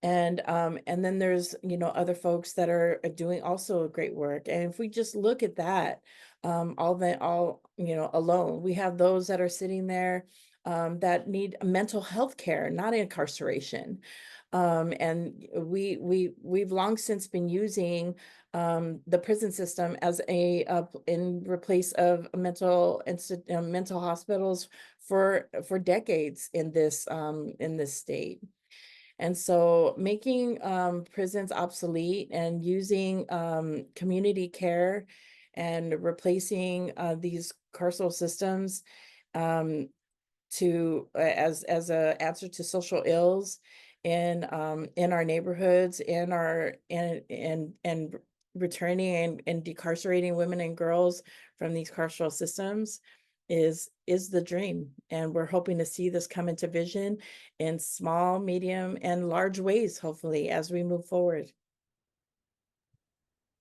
And then there's, other folks that are doing also great work. And if we just look at that, alone, we have those that are sitting there that need mental health care, not incarceration. And we've long since been using the prison system as in replace of mental hospitals for decades in this state. And so making prisons obsolete and using community care and replacing these carceral systems as an answer to social ills in our neighborhoods, and returning and decarcerating women and girls from these carceral systems is the dream. And we're hoping to see this come into vision in small, medium, and large ways, hopefully, as we move forward.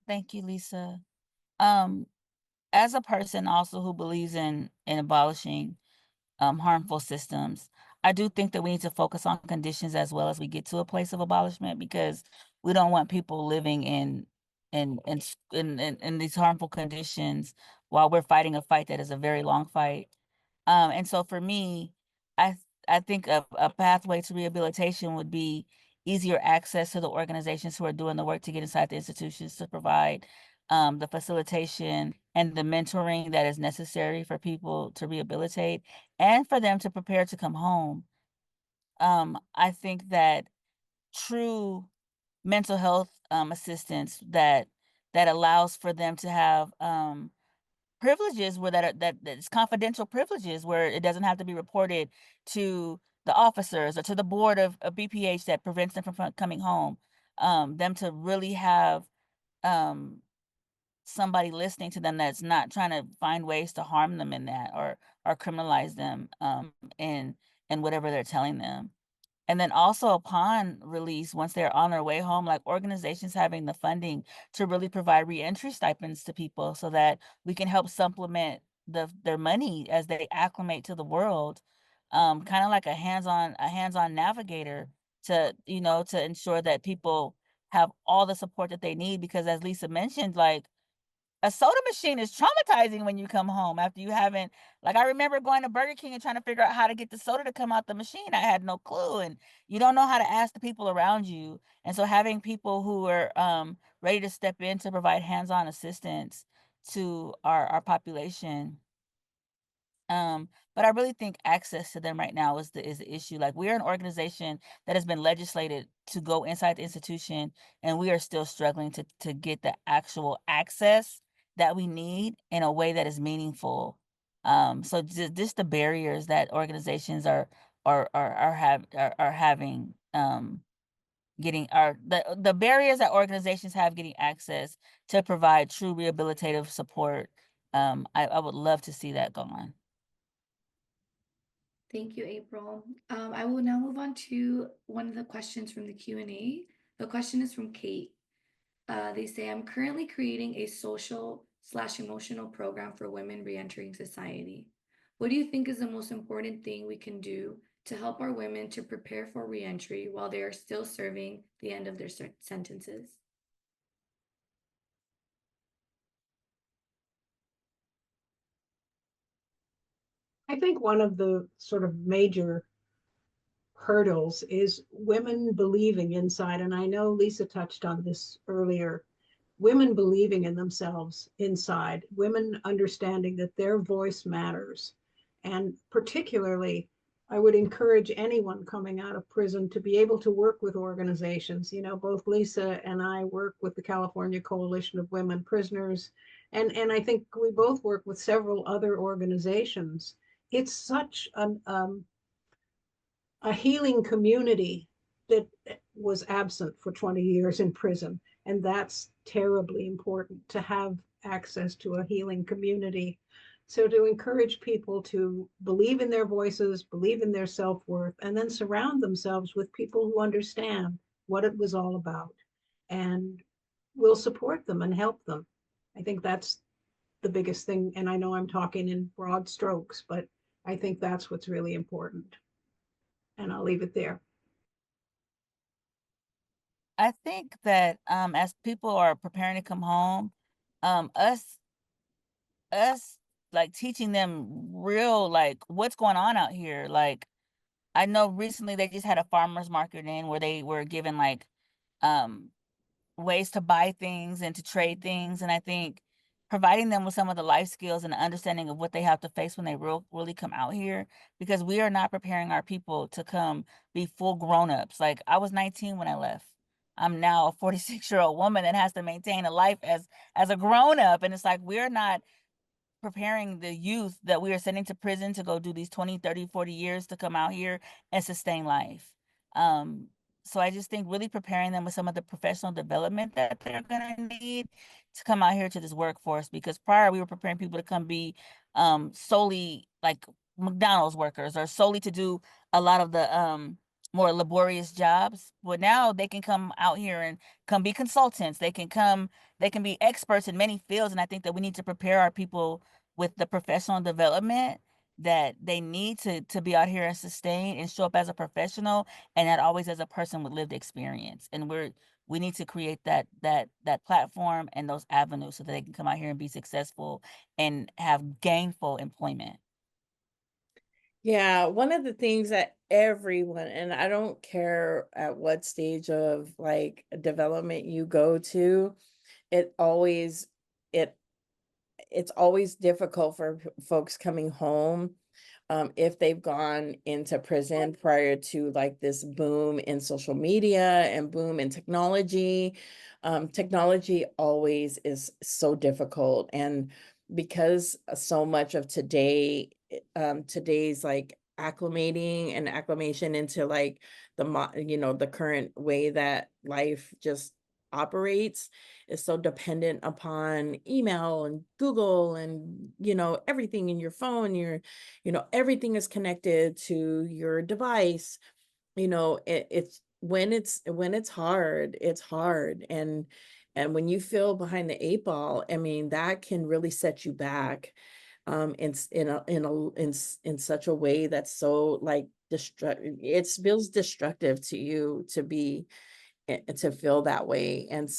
Thank you, Lisa. As a person also who believes in abolishing harmful systems, I do think that we need to focus on conditions as well as we get to a place of abolishment, because we don't want people living in these harmful conditions while we're fighting a fight that is a very long fight. And so for me, I I think a pathway to rehabilitation would be easier access to the organizations who are doing the work to get inside the institutions to provide the facilitation and the mentoring that is necessary for people to rehabilitate and for them to prepare to come home. I think that true mental health assistance that allows for them to have privileges where that's confidential privileges, where it doesn't have to be reported to the officers or to the board of BPH that prevents them from coming home. Them to really have um, somebody listening to them that's not trying to find ways to harm them in that or criminalize them in whatever they're telling them. And then also upon release, once they're on their way home, like organizations having the funding to really provide reentry stipends to people so that we can help supplement their money as they acclimate to the world. Kind of like a hands-on navigator to, to ensure that people have all the support that they need. Because as Lisa mentioned, like a soda machine is traumatizing when you come home after you haven't, like, I remember going to Burger King and trying to figure out how to get the soda to come out the machine. I had no clue, and you don't know how to ask the people around you. And so having people who are ready to step in to provide hands-on assistance to our population. But I really think access to them right now is the issue. Like, we're an organization that has been legislated to go inside the institution, and we are still struggling to get the actual access that we need in a way that is meaningful. So just the barriers that organizations are having, getting are the barriers that organizations have getting access to provide true rehabilitative support. I would love to see that gone. Thank you, April. I will now move on to one of the questions from the Q&A. The question is from Kate. They say, I'm currently creating a social/emotional program for women reentering society. What do you think is the most important thing we can do to help our women to prepare for reentry while they are still serving the end of their sentences? I think one of the sort of major hurdles is women believing inside, and I know Lisa touched on this earlier, women believing in themselves inside, women understanding that their voice matters. And particularly, I would encourage anyone coming out of prison to be able to work with organizations. Both Lisa and I work with the California Coalition of Women Prisoners, and I think we both work with several other organizations. It's such a healing community that was absent for 20 years in prison. And that's terribly important, to have access to a healing community. So to encourage people to believe in their voices, believe in their self-worth, and then surround themselves with people who understand what it was all about and will support them and help them. I think that's the biggest thing. And I know I'm talking in broad strokes, but I think that's what's really important. And I'll leave it there. I think that as people are preparing to come home, us like teaching them real, like, what's going on out here. Like, I know recently they just had a farmers market in where they were given like um ways to buy things and to trade things. And I think providing them with some of the life skills and the understanding of what they have to face when they really come out here, because we are not preparing our people to come be full grown-ups. Like, I was 19 when I left. I'm now a 46-year-old woman that has to maintain a life as a grown-up. And it's like, we're not preparing the youth that we are sending to prison to go do these 20, 30, 40 years to come out here and sustain life. Um, so I just think really preparing them with some of the professional development that they're going to need to come out here to this workforce, because prior we were preparing people to come be solely like McDonald's workers or solely to do a lot of the more laborious jobs. But now they can come out here and come be consultants. They can be experts in many fields. And I think that we need to prepare our people with the professional development that they need to be out here and sustain and show up as a professional, and not always as a person with lived experience. And we need to create that platform and those avenues so that they can come out here and be successful and have gainful employment. Yeah, one of the things that everyone, and I don't care at what stage of like development you go to, it always it it's always difficult for folks coming home if they've gone into prison prior to like this boom in social media and boom in technology. Technology always is so difficult, and because so much of today's like acclimating and acclimation into like the current way that life just operates is so dependent upon email and Google and everything in your phone, everything is connected to your device. it's when it's hard, it's hard. And when you feel behind the eight ball, I mean, that can really set you back in such a way that's so like it feels destructive to you to be to feel that way. And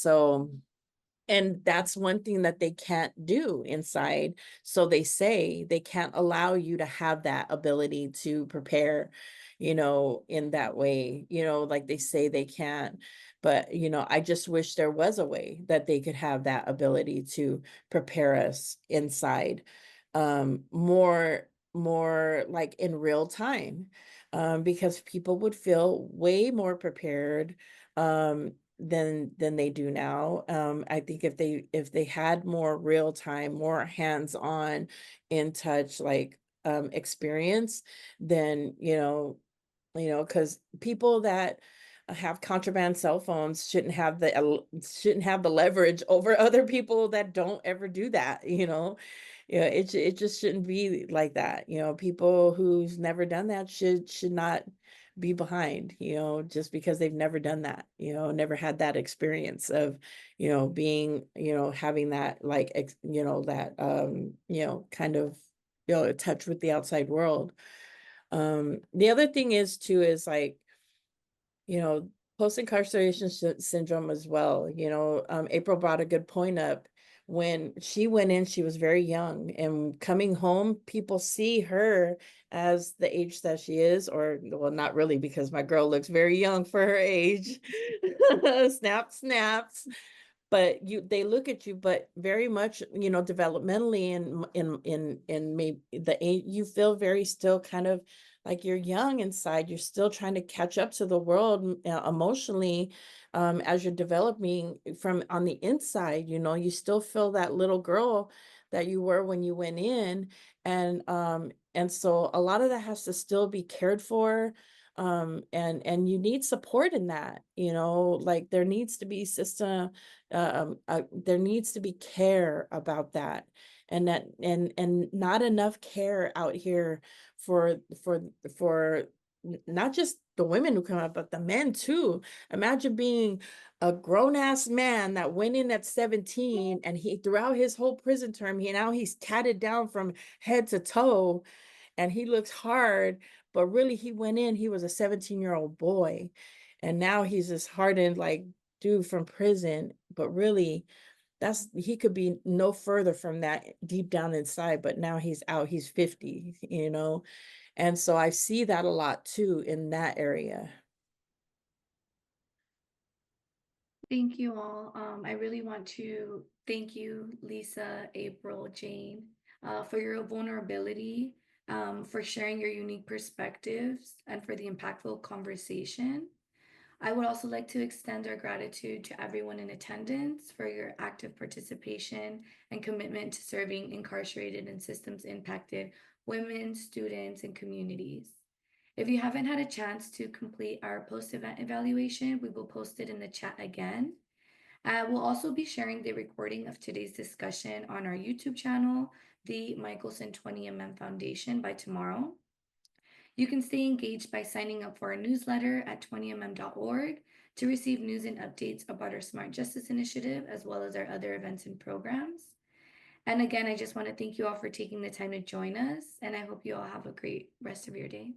that's one thing that they can't do inside. So they say they can't allow you to have that ability to prepare, in that way, like they say they can't. But, I just wish there was a way that they could have that ability to prepare us inside, more like in real time, because people would feel way more prepared, than they do now. I think if they had more real time, more hands-on, in touch, like experience, then because people that have contraband cell phones shouldn't have the leverage over other people that don't ever do that. It just shouldn't be like that. People who's never done that should not be behind, just because they've never done that, never had that experience of, being, having that like, that, kind of, touch with the outside world. The other thing is too, is like, post-incarceration syndrome as well. April brought a good point up. When she went in, she was very young, and coming home, people see her as the age that she is, or well, not really, because my girl looks very young for her age. Snaps. But they look at you, but very much, developmentally, and in maybe the age, you feel very still kind of like you're young inside. You're still trying to catch up to the world, emotionally, as you're developing from on the inside. You still feel that little girl that you were when you went in, and so a lot of that has to still be cared for, and you need support in that. Like there needs to be there needs to be care about that, and not enough care out here for not just the women who come out, but the men too. Imagine being a grown-ass man that went in at 17, and he throughout his whole prison term, he's tatted down from head to toe, and he looks hard, but really he went in, he was a 17-year-old boy, and now he's this hardened like dude from prison, but really he could be no further from that deep down inside, but now he's out, he's 50, and so I see that a lot too in that area. Thank you all. I really want to thank you, Lisa, April, Jane, for your vulnerability, for sharing your unique perspectives, and for the impactful conversation. I would also like to extend our gratitude to everyone in attendance for your active participation and commitment to serving incarcerated and systems impacted women, students, and communities. If you haven't had a chance to complete our post-event evaluation, we will post it in the chat again. We'll also be sharing the recording of today's discussion on our YouTube channel, the Michelson 20mm Foundation, by tomorrow. You can stay engaged by signing up for our newsletter at 20mm.org to receive news and updates about our Smart Justice Initiative, as well as our other events and programs. And again, I just want to thank you all for taking the time to join us, and I hope you all have a great rest of your day.